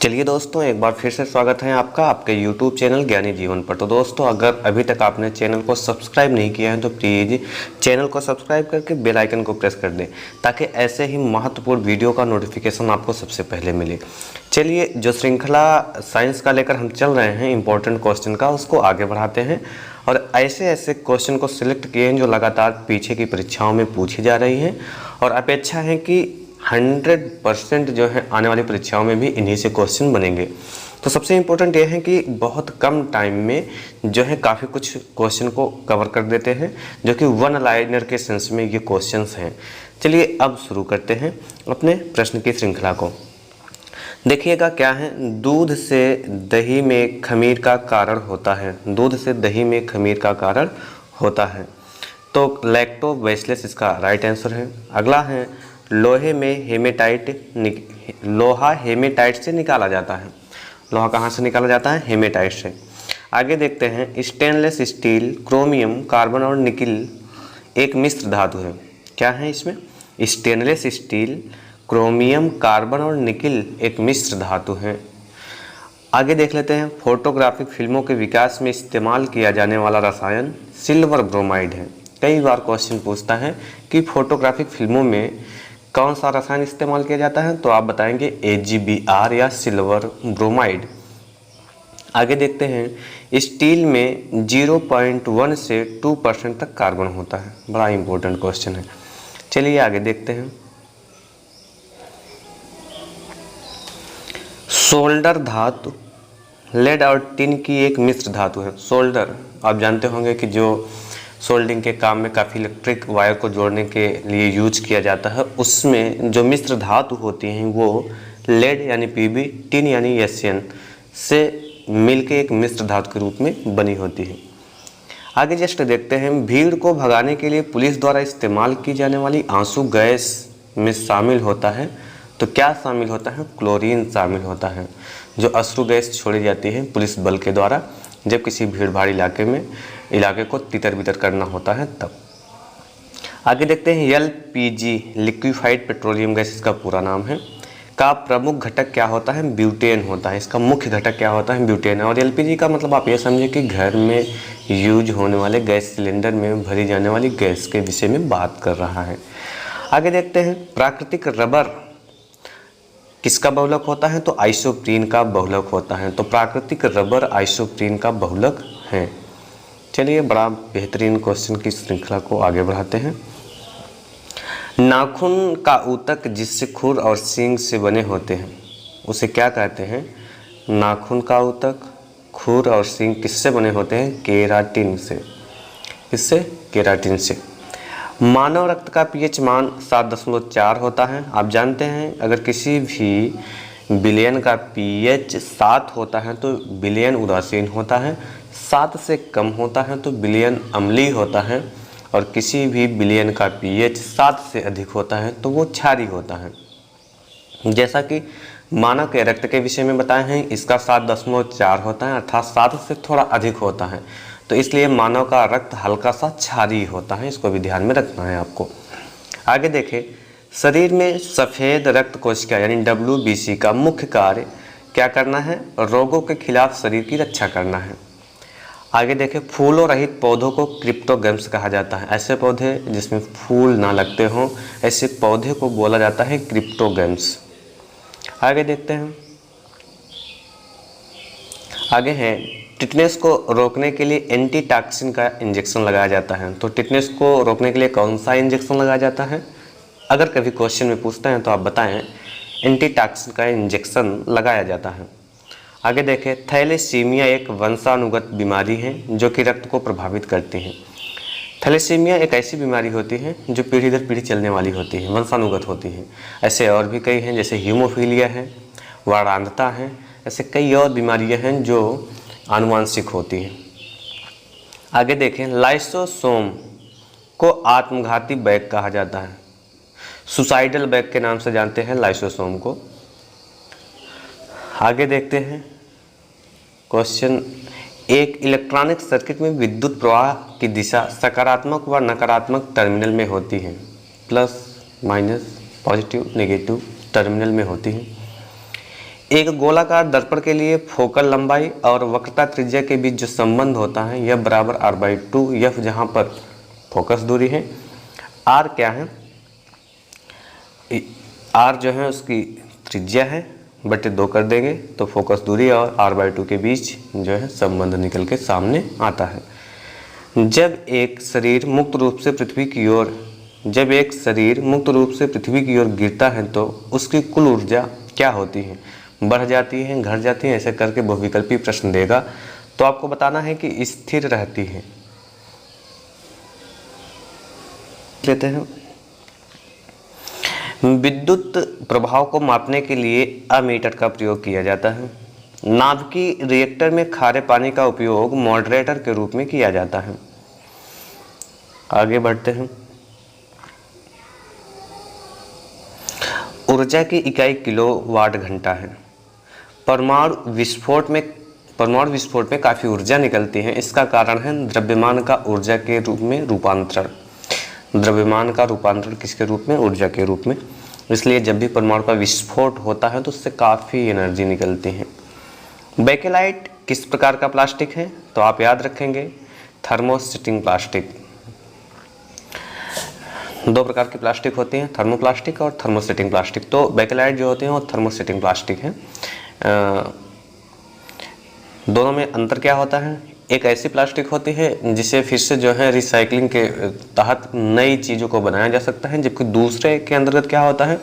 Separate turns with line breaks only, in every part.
चलिए दोस्तों, एक बार फिर से स्वागत है आपका आपके YouTube चैनल ज्ञानी जीवन पर। तो दोस्तों, अगर अभी तक आपने चैनल को सब्सक्राइब नहीं किया है तो प्लीज़ चैनल को सब्सक्राइब करके बेल आइकन को प्रेस कर दें ताकि ऐसे ही महत्वपूर्ण वीडियो का नोटिफिकेशन आपको सबसे पहले मिले। चलिए, जो श्रृंखला साइंस का लेकर हम चल रहे हैं इंपॉर्टेंट क्वेश्चन का, उसको आगे बढ़ाते हैं और ऐसे ऐसे क्वेश्चन को सिलेक्ट किए हैं जो लगातार पीछे की परीक्षाओं में पूछी जा रही हैं और अपेक्षा है कि 100% जो है आने वाली परीक्षाओं में भी इन्हीं से क्वेश्चन बनेंगे। तो सबसे इम्पोर्टेंट ये है कि बहुत कम टाइम में जो है काफ़ी कुछ क्वेश्चन को कवर कर देते हैं, जो कि वन लाइनर के सेंस में ये क्वेश्चंस हैं। चलिए अब शुरू करते हैं अपने प्रश्न की श्रृंखला को। देखिएगा क्या है, दूध से दही में खमीर का कारण होता है। दूध से दही में खमीर का कारण होता है, तो लैक्टोबैसिलस इसका राइट आंसर है। अगला है, लोहे में लोहा हेमेटाइट से निकाला जाता है। लोहा कहाँ से निकाला जाता है? हेमेटाइट से। आगे देखते हैं, स्टेनलेस स्टील, क्रोमियम, कार्बन और निकिल एक मिश्र धातु है। क्या है इसमें? स्टेनलेस स्टील, क्रोमियम, कार्बन और निकिल एक मिश्र धातु है। आगे देख लेते हैं, फोटोग्राफिक फिल्मों के विकास में इस्तेमाल किया जाने वाला रसायन सिल्वर ब्रोमाइड है। कई बार क्वेश्चन पूछता है कि फोटोग्राफिक फिल्मों में कौन सा रसायन इस्तेमाल किया जाता है, तो आप बताएंगे AgBr या सिल्वर ब्रोमाइड। आगे देखते हैं, स्टील में 0.1 से 2% तक कार्बन होता है। बड़ा इंपॉर्टेंट क्वेश्चन है। चलिए आगे देखते हैं, सोल्डर धातु लेड और टिन की एक मिश्र धातु है। सोल्डर आप जानते होंगे कि जो सोल्डिंग के काम में काफ़ी इलेक्ट्रिक वायर को जोड़ने के लिए यूज किया जाता है, उसमें जो मिश्र धातु होती हैं वो लेड यानी Pb, टिन यानी Sn से मिलके एक मिश्र धातु के रूप में बनी होती है। आगे जस्ट देखते हैं, भीड़ को भगाने के लिए पुलिस द्वारा इस्तेमाल की जाने वाली आंसू गैस में शामिल होता है, तो क्या शामिल होता है? क्लोरीन शामिल होता है, जो अश्रु गैस छोड़ी जाती है पुलिस बल के द्वारा जब किसी भीड़ भाड़ इलाके को तितर बितर करना होता है तब। आगे देखते हैं, LPG लिक्विफाइड पेट्रोलियम गैस इसका पूरा नाम है, का प्रमुख घटक क्या होता है? ब्यूटेन होता है। इसका मुख्य घटक क्या होता है? ब्यूटेन है। और LPG का मतलब आप ये समझे कि घर में यूज होने वाले गैस सिलेंडर में भरी जाने वाली गैस के विषय में बात कर रहा है। आगे देखते हैं, प्राकृतिक रबर किसका बहुलक होता है? तो आइसोप्रीन का बहुलक होता है। तो प्राकृतिक रबर आइसोप्रीन का बहुलक है। चलिए, बड़ा बेहतरीन क्वेश्चन की श्रृंखला को आगे बढ़ाते हैं। नाखून का ऊतक जिससे खुर और सींग से बने होते हैं उसे क्या कहते हैं? नाखून का ऊतक, खुर और सींग किससे बने होते हैं? केराटिन से। किससे? केराटिन से। मानव रक्त का pH मान 7.4 होता है। आप जानते हैं अगर किसी भी विलयन का pH 7 होता है तो विलयन उदासीन होता है, 7 से कम होता है तो विलयन अम्लीय होता है, और किसी भी विलयन का pH 7 से अधिक होता है तो वो क्षारीय होता है। जैसा कि मानव के रक्त के विषय में बताए हैं, इसका 7.4 होता है, अर्थात 7 से थोड़ा अधिक होता है, तो इसलिए मानव का रक्त हल्का सा क्षारीय होता है। इसको भी ध्यान में रखना है आपको। आगे देखें, शरीर में सफ़ेद रक्त कोशिका यानी WBC का मुख्य कार्य क्या करना है? रोगों के खिलाफ शरीर की रक्षा करना है। आगे देखें, फूलों रहित पौधों को क्रिप्टोगैम्स कहा जाता है। ऐसे पौधे जिसमें फूल ना लगते हों, ऐसे पौधे को बोला जाता है क्रिप्टोगैम्स। आगे देखते हैं, आगे है, टिटनेस को रोकने के लिए एंटीटॉक्सिन का इंजेक्शन लगाया जाता है। तो टिटनेस को रोकने के लिए कौन सा इंजेक्शन लगाया जाता है? अगर कभी क्वेश्चन में पूछते हैं तो आप बताएं, एंटीटॉक्सिन का इंजेक्शन लगाया जाता है। आगे देखें, थैलेसीमिया एक वंशानुगत बीमारी है जो कि रक्त को प्रभावित करती है। थैलेसीमिया एक ऐसी बीमारी होती है जो पीढ़ी दर पीढ़ी चलने वाली होती है, वंशानुगत होती है। ऐसे और भी कई हैं, जैसे हीमोफीलिया है, वारांधता है, ऐसे कई और बीमारियां हैं जो आनुवांशिक होती हैं। आगे देखें, लाइसोसोम को आत्मघाती बैग कहा जाता है। सुसाइडल बैग के नाम से जानते हैं लाइसोसोम को। आगे देखते हैं क्वेश्चन, एक इलेक्ट्रॉनिक सर्किट में विद्युत प्रवाह की दिशा सकारात्मक व नकारात्मक टर्मिनल में होती है। Plus minus, positive negative terminal में होती है। एक गोलाकार दर्पण के लिए फोकल लंबाई और वक्रता त्रिज्या के बीच जो संबंध होता है यह बराबर r/2 f, जहाँ पर फोकस दूरी है, r क्या है, r जो है उसकी त्रिज्या है, बटे 2 कर देंगे तो फोकस दूरी और r/2 के बीच जो है संबंध निकल के सामने आता है। जब एक शरीर मुक्त रूप से पृथ्वी की ओर गिरता है तो उसकी कुल ऊर्जा क्या होती है, बढ़ जाती है, घट जाती है, ऐसे करके बहुविकल्पी प्रश्न देगा। तो आपको बताना है कि स्थिर रहती है। लेते हैं, विद्युत प्रभाव को मापने के लिए अमीटर का प्रयोग किया जाता है। नाभिकीय रिएक्टर में खारे पानी का उपयोग मॉडरेटर के रूप में किया जाता है। आगे बढ़ते हैं, ऊर्जा की इकाई किलोवाट घंटा है। परमाणु विस्फोट में काफ़ी ऊर्जा निकलती है। इसका कारण है द्रव्यमान का ऊर्जा के रूप में रूपांतरण। द्रव्यमान का रूपांतरण किसके रूप में, ऊर्जा के रूप में। इसलिए जब भी परमाणु का विस्फोट होता है तो उससे काफ़ी एनर्जी निकलती है। बेकेलाइट किस प्रकार का प्लास्टिक है, तो आप याद रखेंगे थर्मोसेटिंग प्लास्टिक। 2 प्रकार की प्लास्टिक होती हैं, थर्मोप्लास्टिक और थर्मोसेटिंग प्लास्टिक। तो बेकेलाइट जो होते हैं वो थर्मोसेटिंग प्लास्टिक है। दोनों में अंतर क्या होता है, एक ऐसी प्लास्टिक होती है जिसे फिर से जो है रिसाइकलिंग के तहत नई चीज़ों को बनाया जा सकता है, जबकि दूसरे के अंतर्गत क्या होता है,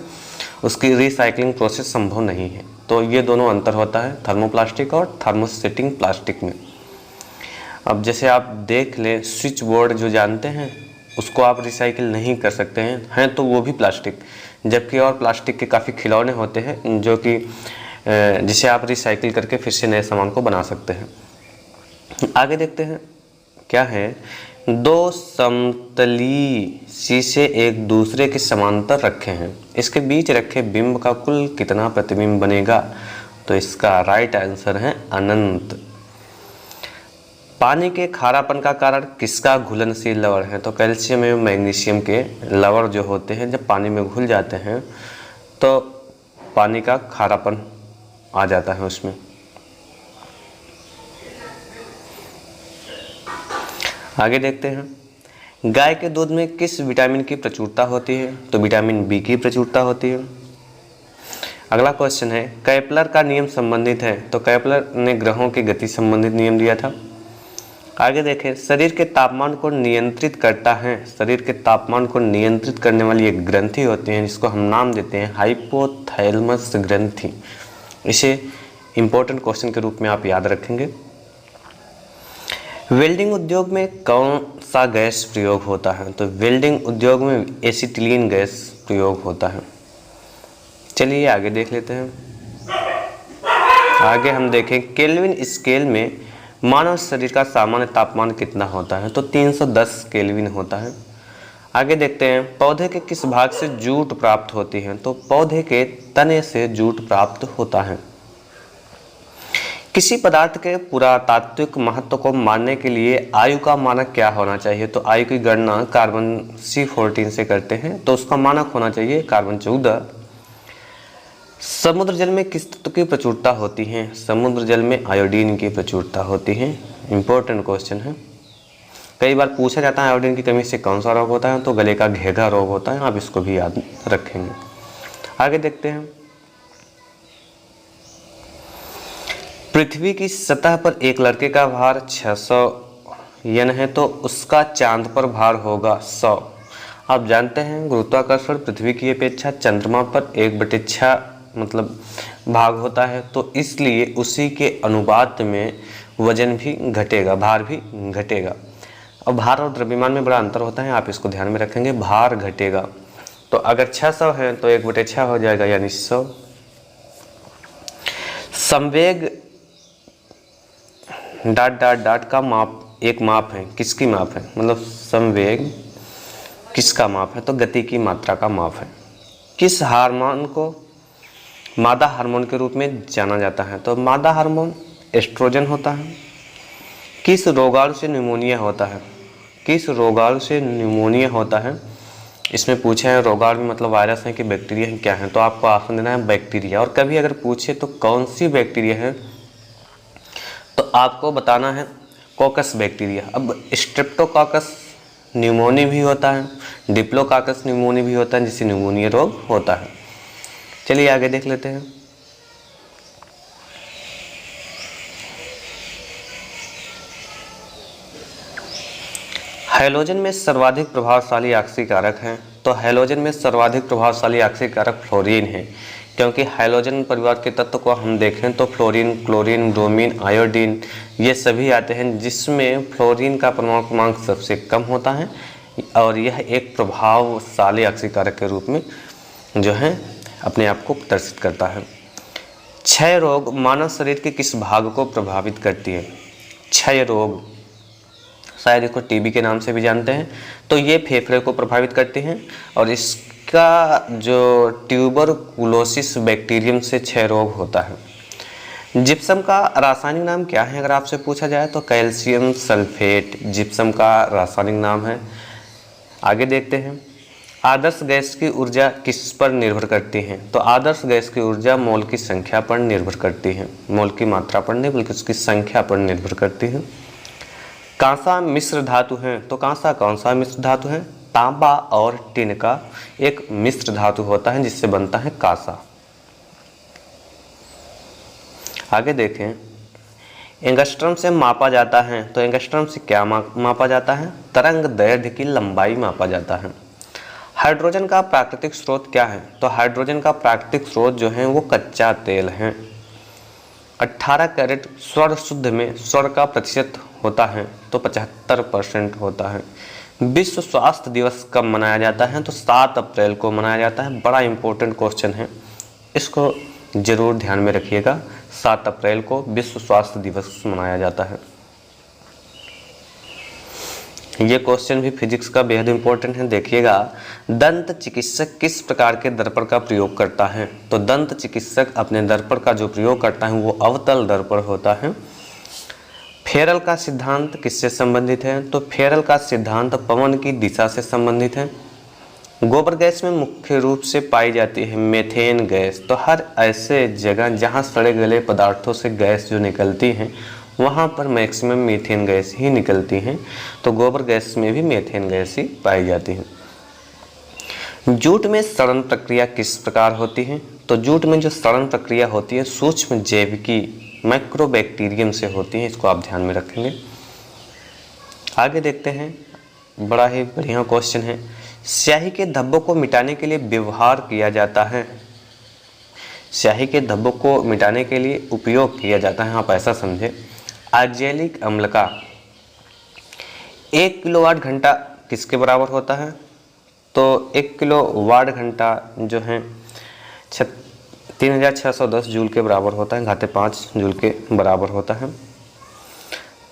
उसकी रिसाइकलिंग प्रोसेस संभव नहीं है। तो ये दोनों अंतर होता है थर्मोप्लास्टिक और थर्मोसेटिंग प्लास्टिक में। अब जैसे आप देख लें, स्विच बोर्ड जो जानते हैं उसको आप रिसाइकिल नहीं कर सकते हैं तो वो भी प्लास्टिक, जबकि और प्लास्टिक के काफ़ी खिलौने होते हैं जो कि जिसे आप रिसाइकिल करके फिर से नए सामान को बना सकते हैं। आगे देखते हैं क्या है, 2 समतलीय शीशे एक दूसरे के समांतर रखे हैं, इसके बीच रखे बिंब का कुल कितना प्रतिबिंब बनेगा, तो इसका राइट आंसर है अनंत। पानी के खारापन का कारण किसका घुलनशील लवण है, तो कैल्शियम एवं मैग्नीशियम के लवण जो होते हैं जब पानी में घुल जाते हैं तो पानी का खारापन आ जाता है उसमें। आगे देखते हैं, गाय के दूध में किस विटामिन की प्रचुरता होती है, तो विटामिन बी की प्रचुरता होती है। अगला क्वेश्चन है, केपलर का नियम संबंधित है, तो केपलर ने ग्रहों की गति संबंधित नियम दिया था। आगे देखें, शरीर के तापमान को नियंत्रित करता है, शरीर के तापमान को नियंत्रित करने वाली एक ग्रंथि होती है जिसको हम नाम देते हैं हाइपोथैलेमस ग्रंथि। इसे इंपॉर्टेंट क्वेश्चन के रूप में आप याद रखेंगे। वेल्डिंग उद्योग में कौन सा गैस प्रयोग होता है, तो वेल्डिंग उद्योग में एसिटिलीन गैस प्रयोग होता है। चलिए आगे देख लेते हैं। आगे हम देखें, केल्विन स्केल में मानव शरीर का सामान्य तापमान कितना होता है, तो 310 केल्विन होता है। आगे देखते हैं, पौधे के किस भाग से जूट प्राप्त होती है, तो पौधे के तने से जूट प्राप्त होता है। किसी पदार्थ के पुरातात्विक महत्व को मानने के लिए आयु का मानक क्या होना चाहिए, तो आयु की गणना कार्बन C14 से करते हैं, तो उसका मानक होना चाहिए कार्बन 14। समुद्र जल में किस तत्व की प्रचुरता होती है, समुद्र जल में आयोडीन की प्रचुरता होती है। इंपॉर्टेंट क्वेश्चन है, कई बार पूछा जाता है आयोडीन की कमी से कौन सा रोग होता है, तो गले का घेघा रोग होता है, आप इसको भी याद रखेंगे। आगे देखते हैं, पृथ्वी की सतह पर एक लड़के का भार 600 यन है, तो उसका चांद पर भार होगा 100। आप जानते हैं गुरुत्वाकर्षण पृथ्वी की अपेक्षा चंद्रमा पर 1/6 मतलब भाग होता है, तो इसलिए उसी के अनुपात में वजन भी घटेगा, भार भी घटेगा। और भार और द्रव्यमान में बड़ा अंतर होता है, आप इसको ध्यान में रखेंगे, भार घटेगा। तो अगर 600 है तो 1/6 हो जाएगा यानी 100। संवेग ... का माप एक माप है, किसकी माप है, मतलब संवेग किसका माप है, तो गति की मात्रा का माप है। किस हार्मोन को मादा हार्मोन के रूप में जाना जाता है, तो मादा हार्मोन एस्ट्रोजन होता है। किस रोगाणु से निमोनिया होता है, किस रोगाणु से निमोनिया होता है, इसमें पूछा है रोगाणु मतलब वायरस है कि बैक्टीरिया है, क्या है, तो आपको ऑप्शन देना है बैक्टीरिया। और कभी अगर पूछे तो कौन सी बैक्टीरिया है, तो आपको बताना है कॉकस बैक्टीरिया। अब स्ट्रेप्टोकॉकस न्यूमोनी भी होता है, डिप्लोकॉकस न्यूमोनी भी होता है, जिससे न्यूमोनिया रोग होता है। चलिए आगे देख लेते हैं। हैलोजन में सर्वाधिक प्रभावशाली ऑक्सीकारक हैं, तो हैलोजन में सर्वाधिक प्रभावशाली ऑक्सीकारक फ्लोरीन है, क्योंकि हैलोजन परिवार के तत्व को हम देखें तो फ्लोरीन, क्लोरीन, ब्रोमीन, आयोडीन ये सभी आते हैं, जिसमें फ्लोरीन का परमाणु क्रमांक सबसे कम होता है और यह एक प्रभावशाली ऑक्सीकारक के रूप में जो है अपने आप को प्रदर्शित करता है। क्षय रोग मानव शरीर के किस भाग को प्रभावित करती है? क्षय रोग शायद इसको टीबी के नाम से भी जानते हैं, तो ये फेफड़े को प्रभावित करती हैं और इसका जो ट्यूबरकुलोसिस बैक्टीरियम से क्षय रोग होता है। जिप्सम का रासायनिक नाम क्या है अगर आपसे पूछा जाए तो कैल्शियम सल्फेट जिप्सम का रासायनिक नाम है। आगे देखते हैं। आदर्श गैस की ऊर्जा किस पर निर्भर करती है? तो आदर्श गैस की ऊर्जा मोल की संख्या पर निर्भर करती है, मोल की मात्रा पर नहीं बल्कि उसकी संख्या पर निर्भर करती है। कांसा मिश्र धातु है, तो कांसा कौन सा मिश्र धातु है? तांबा और टिन का एक मिश्र धातु होता है जिससे बनता है कांसा। आगे देखें। एंगस्ट्रम से मापा जाता है, तो एंगस्ट्रम से क्या मापा जाता है? तरंग दैर्घ्य की लंबाई मापा जाता है। हाइड्रोजन का प्राकृतिक स्रोत क्या है? तो हाइड्रोजन का प्राकृतिक स्रोत जो है वो कच्चा तेल है। 18 कैरेट स्वर्ण शुद्ध में स्वर्ण का प्रतिशत होता है तो 75% होता है। विश्व स्वास्थ्य दिवस कब मनाया जाता है? तो 7 अप्रैल को मनाया जाता है। बड़ा इंपॉर्टेंट क्वेश्चन है, इसको जरूर ध्यान में रखिएगा। 7 अप्रैल को विश्व स्वास्थ्य दिवस मनाया जाता है। ये क्वेश्चन भी फिजिक्स का बेहद इंपॉर्टेंट है, देखिएगा। दंत चिकित्सक किस प्रकार के दर्पण का प्रयोग करता है? तो दंत चिकित्सक अपने दर्पण का जो प्रयोग करता है वो अवतल दर्पण होता है। फेरल का सिद्धांत किससे संबंधित है? तो फेरल का सिद्धांत पवन की दिशा से संबंधित है। गोबर गैस में मुख्य रूप से पाई जाती है मीथेन गैस, तो हर ऐसे जगह जहां सड़े गले पदार्थों से गैस जो निकलती हैं वहां पर मैक्सिमम मीथेन गैस ही निकलती हैं, तो गोबर गैस में भी मीथेन गैस ही पाई जाती है। जूट में सड़न प्रक्रिया किस प्रकार होती है? तो जूट में जो सड़न प्रक्रिया होती है सूक्ष्म जैविकी माइक्रोबैक्टीरियम से होती है, इसको आप ध्यान में रखेंगे। आगे देखते हैं, बड़ा ही बढ़िया क्वेश्चन है। स्याही के धब्बों को मिटाने के लिए व्यवहार किया जाता है, स्याही के धब्बों को मिटाने के लिए उपयोग किया जाता है, आप ऐसा समझे। आर्जेलिक अम्ल का 1 किलोवाट घंटा किसके बराबर होता है? तो 1 किलोवाट घंटा जो है 3610 जूल के बराबर होता है, घाते 5 जूल के बराबर होता है।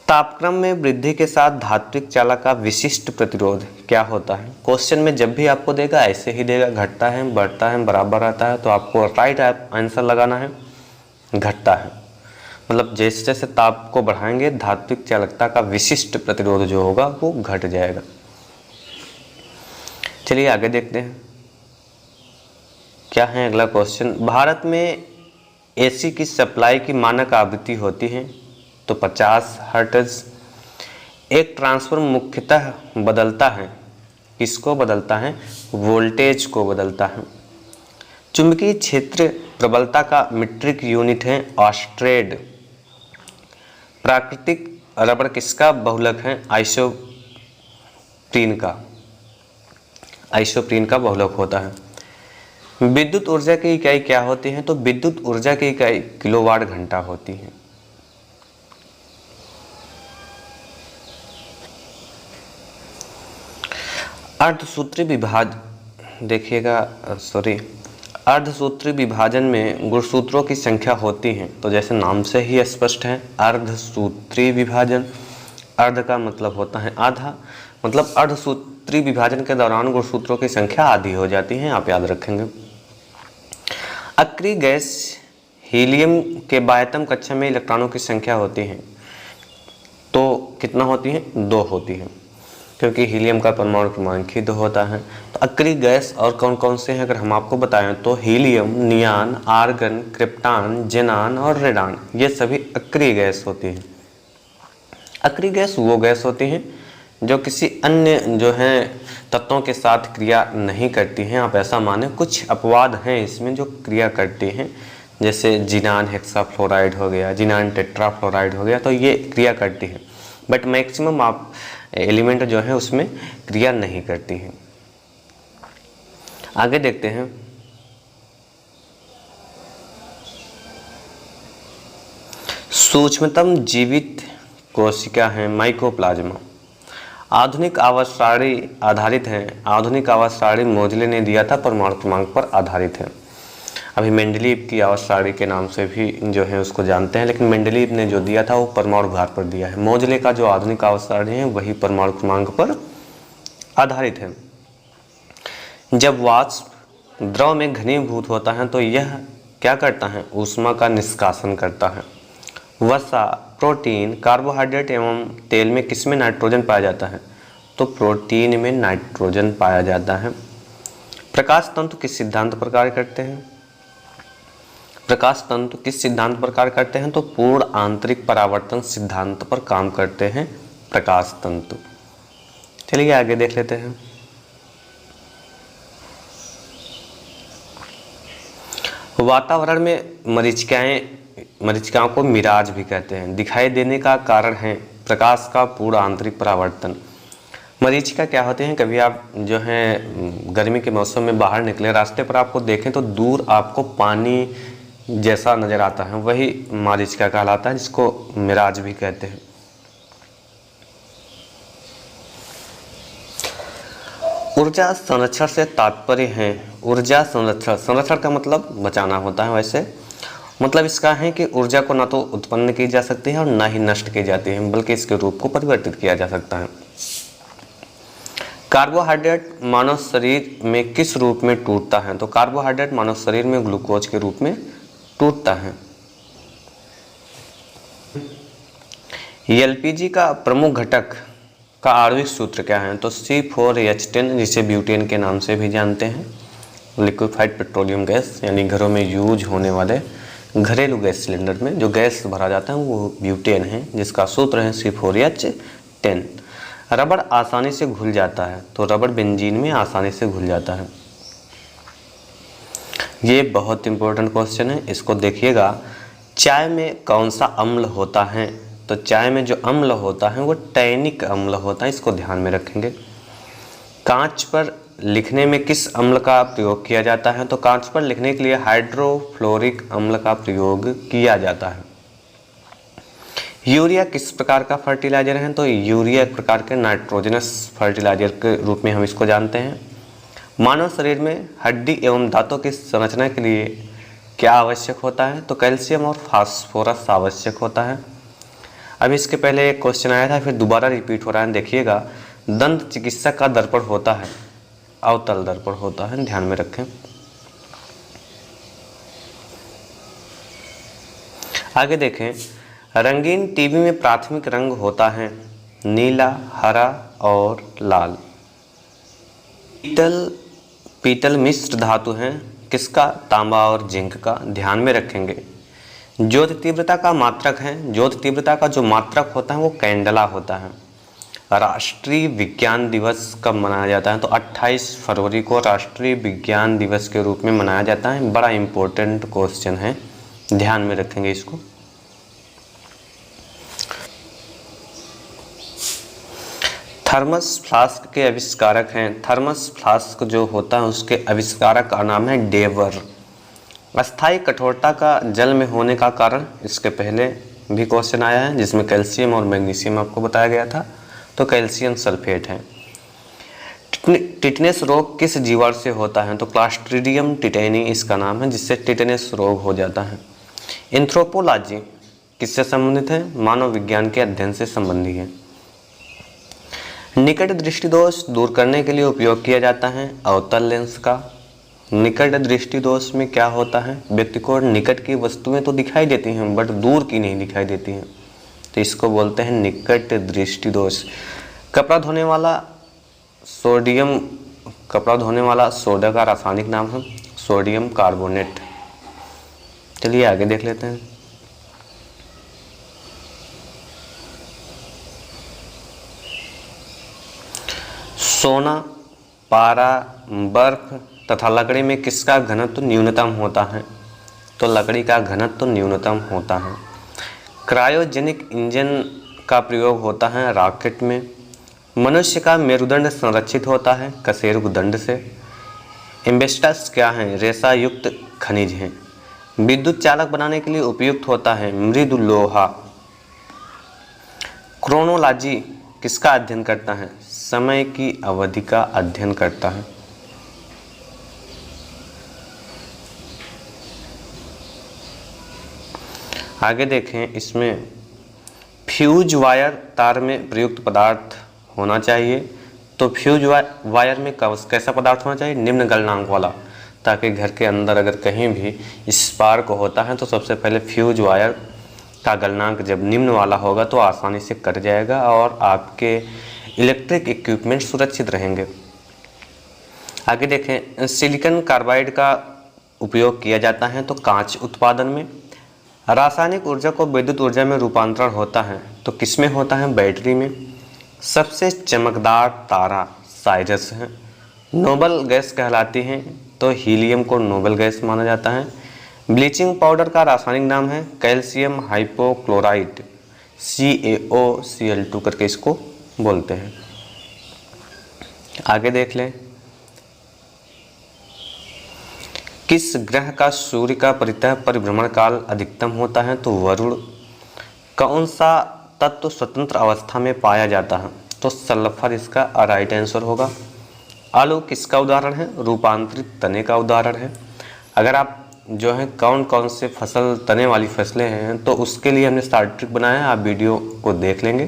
तापक्रम में वृद्धि के साथ धात्विक चालक का विशिष्ट प्रतिरोध क्या होता है? क्वेश्चन में जब भी आपको देगा ऐसे ही देगा, घटता है, बढ़ता है, बराबर आता है, तो आपको राइट आंसर लगाना है घटता है। मतलब जैसे जैसे ताप को बढ़ाएंगे धात्विक चालकता का विशिष्ट प्रतिरोध जो होगा वो घट जाएगा। चलिए आगे देखते हैं क्या है अगला क्वेश्चन। भारत में एसी की सप्लाई की मानक आवृत्ति होती है तो 50 हर्ट्ज। एक ट्रांसफार्मर मुख्यतः बदलता है, किसको बदलता है? वोल्टेज को बदलता है। चुंबकीय क्षेत्र प्रबलता का मीट्रिक यूनिट है ऑस्ट्रेड। प्राकृतिक रबड़ किसका बहुलक है? आइसोप्रीन का, आइसोप्रीन का बहुलक होता है। विद्युत ऊर्जा की इकाई क्या होती है? तो विद्युत ऊर्जा की इकाई किलोवाट घंटा होती है। अर्धसूत्री विभाजन देखिएगा, अर्धसूत्री विभाजन में गुणसूत्रों की संख्या होती है, तो जैसे नाम से ही स्पष्ट है अर्धसूत्री विभाजन। अर्ध का मतलब होता है आधा, मतलब अर्धसूत्री विभाजन के दौरान गुणसूत्रों की संख्या आधी हो जाती है, आप याद रखेंगे। अक्रिय गैस हीलियम के बाह्यतम कक्षा में इलेक्ट्रॉनों की संख्या होती है तो कितना होती है? 2 होती है। क्योंकि हीलियम का परमाणु क्रमांक ही 2 होता है। तो अक्रिय गैस और कौन कौन से हैं अगर हम आपको बताएं तो हीलियम, नियान, आर्गन, क्रिप्टान, जेनान और रेडान, ये सभी अक्रिय गैस होती हैं। अक्रिय गैस वो गैस होती हैं जो किसी अन्य जो है तत्वों के साथ क्रिया नहीं करती हैं। आप ऐसा माने कुछ अपवाद हैं इसमें जो क्रिया करती हैं, जैसे जिनान हेक्साफ्लोराइड हो गया, जिनान टेट्राफ्लोराइड हो गया, तो ये क्रिया करती है। बट मैक्सिमम आप एलिमेंट जो है उसमें क्रिया नहीं करती हैं। आगे देखते हैं। सूक्ष्मतम जीवित कोशिका है माइकोप्लाज्मा। आधुनिक आवास सारणी आधारित हैं। आधुनिक आवास सारणी मोजले ने दिया था, परमाणु क्रमांक पर आधारित है। अभी मेंडलीव की आवास सारणी के नाम से भी जो है उसको जानते हैं, लेकिन मेंडलीव ने जो दिया था वो परमाणु भार पर दिया है। मोजले का जो आधुनिक आवास सारणी है वही परमाणु क्रमांक पर आधारित है। जब वाष्प द्रव में घनीभूत होता है तो यह क्या करता है, ऊष्मा का निष्कासन करता है। वसा, प्रोटीन, कार्बोहाइड्रेट एवं तेल में किसमें नाइट्रोजन पाया जाता है, तो प्रोटीन में नाइट्रोजन पाया जाता है। प्रकाश तंतु किस सिद्धांत पर कार्य करते हैं, प्रकाश तंतु किस सिद्धांत पर कार्य करते हैं, तो पूर्ण आंतरिक परावर्तन सिद्धांत पर काम करते हैं प्रकाश तंतु। चलिए आगे देख लेते हैं। वातावरण में मरीचिकाओं को मिराज भी कहते हैं। दिखाई देने का कारण है प्रकाश का पूर्ण आंतरिक परावर्तन। मरीचिका क्या होते हैं, कभी आप जो है गर्मी के मौसम में बाहर निकले, रास्ते पर आपको देखें तो दूर आपको पानी जैसा नजर आता है, वही मरीचिका कहलाता है, जिसको मिराज भी कहते हैं। ऊर्जा संरक्षण से तात्पर्य है, ऊर्जा संरक्षण, संरक्षण का मतलब बचाना होता है। वैसे मतलब इसका है कि ऊर्जा को ना तो उत्पन्न की जा सकती है और ना ही नष्ट की जाती है, बल्कि इसके रूप को परिवर्तित किया जा सकता है। कार्बोहाइड्रेट मानव शरीर में किस रूप में टूटता है, तो कार्बोहाइड्रेट मानव शरीर में ग्लूकोज के रूप में टूटता है। एलपीजी का प्रमुख घटक का आणविक सूत्र क्या है, तो C4H10, जिसे ब्यूटेन के नाम से भी जानते हैं। लिक्विफाइड पेट्रोलियम गैस, यानी घरों में यूज होने वाले घरेलू गैस सिलेंडर में जो गैस भरा जाता है वो ब्यूटेन है, जिसका सूत्र है C4H10। रबड़ आसानी से घुल जाता है, तो रबड़ बेंजीन में आसानी से घुल जाता है। ये बहुत इंपॉर्टेंट क्वेश्चन है, इसको देखिएगा। चाय में कौन सा अम्ल होता है, तो चाय में जो अम्ल होता है वो टैनिक अम्ल होता है, इसको ध्यान में रखेंगे। कांच पर लिखने में किस अम्ल का प्रयोग किया जाता है, तो कांच पर लिखने के लिए हाइड्रोफ्लोरिक अम्ल का प्रयोग किया जाता है। यूरिया किस प्रकार का फर्टिलाइजर है, तो यूरिया एक प्रकार के नाइट्रोजनस फर्टिलाइजर के रूप में हम इसको जानते हैं। मानव शरीर में हड्डी एवं दांतों की संरचना के लिए क्या आवश्यक होता है, तो कैल्शियम और फास्फोरस आवश्यक होता है। अब इसके पहले एक क्वेश्चन आया था, फिर दोबारा रिपीट हो रहा है, देखिएगा। दंत चिकित्सक का दर्पण होता है, अवतल दर्पण होता है, ध्यान में रखें। आगे देखें। रंगीन टीवी में प्राथमिक रंग होता है नीला, हरा और लाल। पीतल मिश्र धातु है, किसका, तांबा और जिंक का, ध्यान में रखेंगे। ज्योति तीव्रता का मात्रक है, ज्योति तीव्रता का जो मात्रक होता है वो कैंडला होता है। राष्ट्रीय विज्ञान दिवस कब मनाया जाता है, तो 28 फरवरी को राष्ट्रीय विज्ञान दिवस के रूप में मनाया जाता है। बड़ा इंपॉर्टेंट क्वेश्चन है, ध्यान में रखेंगे इसको। थर्मस फ्लास्क के आविष्कारक हैं, थर्मस फ्लास्क जो होता है उसके आविष्कारक का नाम है डेवर। अस्थायी कठोरता का जल में होने का कारण, इसके पहले भी क्वेश्चन आया है, जिसमें कैल्शियम और मैग्नीशियम आपको बताया गया था, तो कैल्शियम सल्फेट है। टिटनेस रोग किस जीवाणु से होता है, तो क्लास्ट्रीडियम टिटेनी इसका नाम है, जिससे टिटनेस रोग हो जाता है। एंथ्रोपोलॉजी किससे संबंधित है, मानव विज्ञान के अध्ययन से संबंधी है। निकट दृष्टि दोष दूर करने के लिए उपयोग किया जाता है अवतल लेंस का। निकट दृष्टि दोष में क्या होता है, व्यक्ति को निकट की वस्तुएं तो दिखाई देती हैं बट दूर की नहीं दिखाई देती हैं, तो इसको बोलते हैं निकट दृष्टि दोष। कपड़ा धोने वाला सोडा का रासायनिक नाम है सोडियम कार्बोनेट। चलिए आगे देख लेते हैं। सोना, पारा, बर्फ तथा लकड़ी में किसका घनत्व न्यूनतम होता है? तो लकड़ी का घनत्व न्यूनतम होता है। क्रायोजेनिक इंजन का प्रयोग होता है रॉकेट में। मनुष्य का मेरुदंड संरक्षित होता है कशेरुक दंड से। एम्बेस्टस क्या है? रेशा युक्त खनिज हैं। विद्युत चालक बनाने के लिए उपयुक्त होता है मृदु लोहा। क्रोनोलॉजी किसका अध्ययन करता है? समय की अवधि का अध्ययन करता है। आगे देखें, इसमें फ्यूज वायर तार में प्रयुक्त पदार्थ होना चाहिए। तो फ्यूज वायर में कैसा पदार्थ होना चाहिए? निम्न गलनांक वाला, ताकि घर के अंदर अगर कहीं भी स्पार्क होता है तो सबसे पहले फ्यूज वायर का गलनांक जब निम्न वाला होगा तो आसानी से कट जाएगा और आपके इलेक्ट्रिक इक्विपमेंट सुरक्षित रहेंगे। आगे देखें, सिलिकॉन कार्बाइड का उपयोग किया जाता है तो कांच उत्पादन में। रासायनिक ऊर्जा को विद्युत ऊर्जा में रूपांतरण होता है तो किसमें होता है? बैटरी में। सबसे चमकदार तारा साइरस है। नोबल गैस कहलाती है तो हीलियम को नोबल गैस माना जाता है। ब्लीचिंग पाउडर का रासायनिक नाम है कैल्शियम हाइपोक्लोराइड, CaOCl2 करके इसको बोलते हैं। आगे देख लें, किस ग्रह का सूर्य का परितः परिभ्रमण काल अधिकतम होता है? तो वरुण। कौन सा तत्व स्वतंत्र अवस्था में पाया जाता है? तो सल्फर इसका राइट आंसर होगा। आलू किसका उदाहरण है? रूपांतरित तने का उदाहरण है। अगर आप जो है कौन कौन से फसल तने वाली फसलें हैं तो उसके लिए हमने स्टार ट्रिक बनाया है, आप वीडियो को देख लेंगे।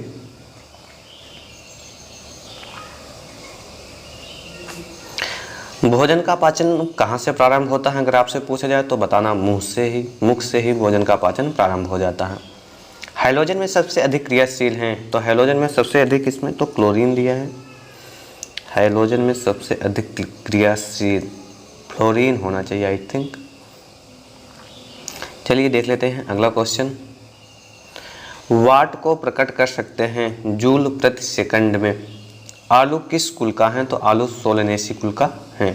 भोजन का पाचन कहाँ से प्रारंभ होता है? अगर आपसे पूछा जाए तो बताना मुख से ही भोजन का पाचन प्रारंभ हो जाता है। हाइड्रोजन में सबसे अधिक क्रियाशील हैं तो हाइड्रोजन में सबसे अधिक इसमें तो क्लोरीन दिया है। हाइड्रोजन में सबसे अधिक क्रियाशील फ्लोरीन होना चाहिए आई थिंक। चलिए देख लेते हैं अगला क्वेश्चन। वाट को प्रकट कर सकते हैं जूल प्रति सेकंड में। आलू किस कुल का है? तो आलू सोलेनेसी कुल का है।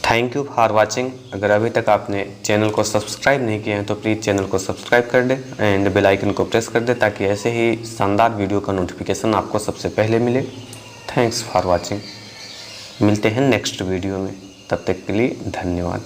Thank you for watching. अगर अभी तक आपने चैनल को सब्सक्राइब नहीं किया है तो प्लीज़ चैनल को सब्सक्राइब कर दें एंड बेल आइकन को प्रेस कर दें ताकि ऐसे ही शानदार वीडियो का नोटिफिकेशन आपको सबसे पहले मिले। Thanks for watching. मिलते हैं नेक्स्ट वीडियो में, तब तक के लिए धन्यवाद।